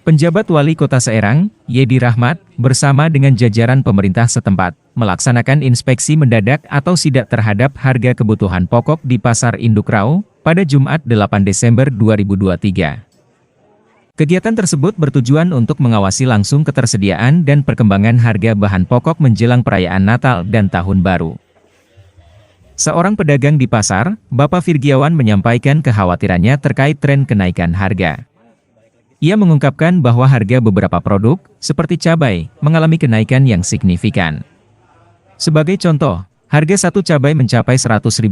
Penjabat Wali Kota Serang, Yedi Rahmat, bersama dengan jajaran pemerintah setempat, melaksanakan inspeksi mendadak atau sidak terhadap harga kebutuhan pokok di Pasar Induk Rau, pada Jumat 8 Desember 2023. Kegiatan tersebut bertujuan untuk mengawasi langsung ketersediaan dan perkembangan harga bahan pokok menjelang perayaan Natal dan Tahun Baru. Seorang pedagang di pasar, Bapak Virgiawan menyampaikan kekhawatirannya terkait tren kenaikan harga. Ia mengungkapkan bahwa harga beberapa produk, seperti cabai, mengalami kenaikan yang signifikan. Sebagai contoh, harga satu cabai mencapai Rp100.000,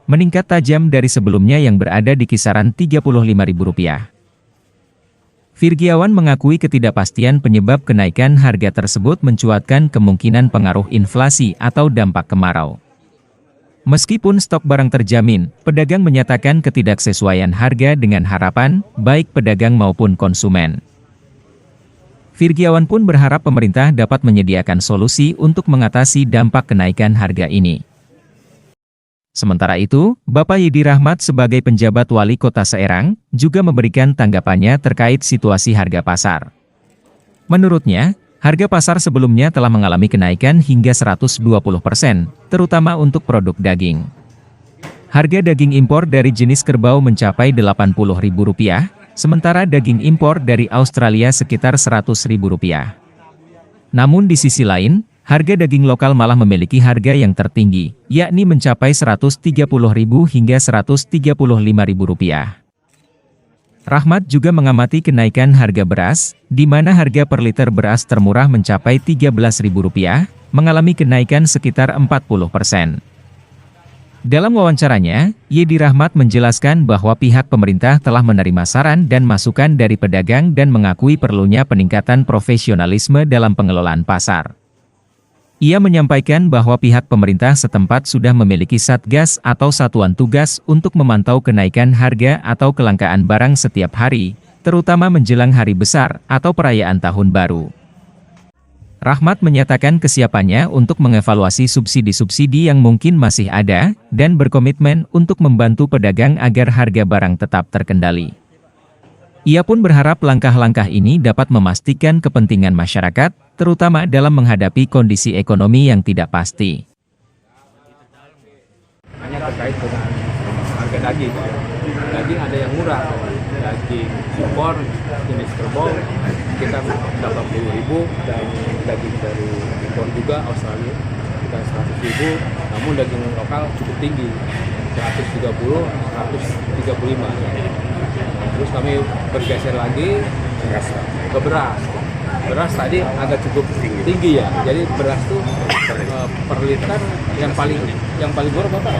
meningkat tajam dari sebelumnya yang berada di kisaran Rp35.000. Virgiawan mengakui ketidakpastian penyebab kenaikan harga tersebut mencuatkan kemungkinan pengaruh inflasi atau dampak kemarau. Meskipun stok barang terjamin, pedagang menyatakan ketidaksesuaian harga dengan harapan, baik pedagang maupun konsumen. Virgiawan pun berharap pemerintah dapat menyediakan solusi untuk mengatasi dampak kenaikan harga ini. Sementara itu, Bapak Yedi Rahmat sebagai penjabat Wali Kota Serang, juga memberikan tanggapannya terkait situasi harga pasar. Menurutnya, harga pasar sebelumnya telah mengalami kenaikan hingga 120%, terutama untuk produk daging. Harga daging impor dari jenis kerbau mencapai Rp80.000, sementara daging impor dari Australia sekitar Rp100.000. Namun di sisi lain, harga daging lokal malah memiliki harga yang tertinggi, yakni mencapai Rp130.000 hingga Rp135.000. Rahmat juga mengamati kenaikan harga beras, di mana harga per liter beras termurah mencapai Rp13.000, mengalami kenaikan sekitar 40%. Dalam wawancaranya, Yedi Rahmat menjelaskan bahwa pihak pemerintah telah menerima saran dan masukan dari pedagang dan mengakui perlunya peningkatan profesionalisme dalam pengelolaan pasar. Ia menyampaikan bahwa pihak pemerintah setempat sudah memiliki satgas atau satuan tugas untuk memantau kenaikan harga atau kelangkaan barang setiap hari, terutama menjelang hari besar atau perayaan Tahun Baru. Rahmat menyatakan kesiapannya untuk mengevaluasi subsidi-subsidi yang mungkin masih ada, dan berkomitmen untuk membantu pedagang agar harga barang tetap terkendali. Ia pun berharap langkah-langkah ini dapat memastikan kepentingan masyarakat, terutama dalam menghadapi kondisi ekonomi yang tidak pasti. Hanya terkait dengan harga daging. Daging ada yang murah, daging impor jenis kerbau kita Rp80.000 dan daging dari impor juga Australia kita Rp100.000. Namun daging lokal cukup tinggi, Rp130, Rp135. Terus kami bergeser lagi ke beras. Beras tadi agak cukup tinggi ya. Jadi beras tuh per liter yang paling murah Bapak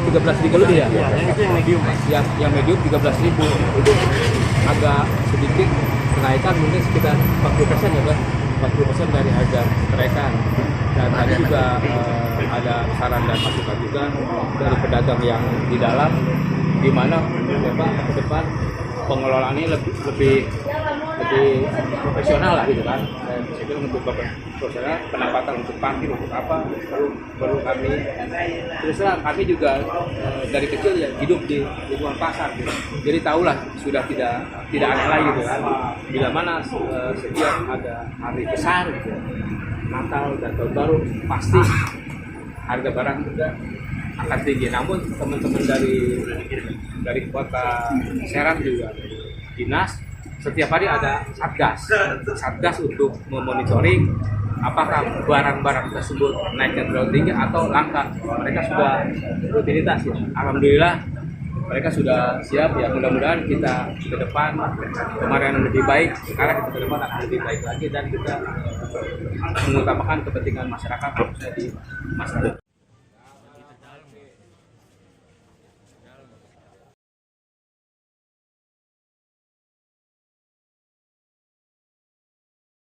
13.000 lebih ya. Yang medium 13.000. Itu agak sedikit kenaikan, mungkin sekitar 40% ya Pak. 40% dari harga kenaikan. Dan tadi juga ada saran dan masukan juga dari pedagang yang di dalam, di mana Bapak ke depan pengelolaannya lebih profesional lah gitu kan. Dan saya untuk profesional, pendapatan untuk parkir untuk apa perlu kami. Terus terang kami juga dari kecil ya hidup di lingkungan pasar gitu. Jadi tahulah sudah tidak aneh lagi gitu kan. Bila mana setiap ada hari besar gitu, Natal dan Tahun Baru, pasti harga barang juga akan tinggi. Namun teman-teman dari kota Serang juga dinas setiap hari ada satgas untuk memonitoring apakah barang-barang tersebut naiknya terlalu tinggi atau langka. Mereka sudah rutinitas ya. Alhamdulillah mereka sudah siap ya. Mudah-mudahan kita ke depan kemarin lebih baik, sekarang kita ke depan akan lebih baik lagi dan kita mengutamakan kepentingan masyarakat di masa depan.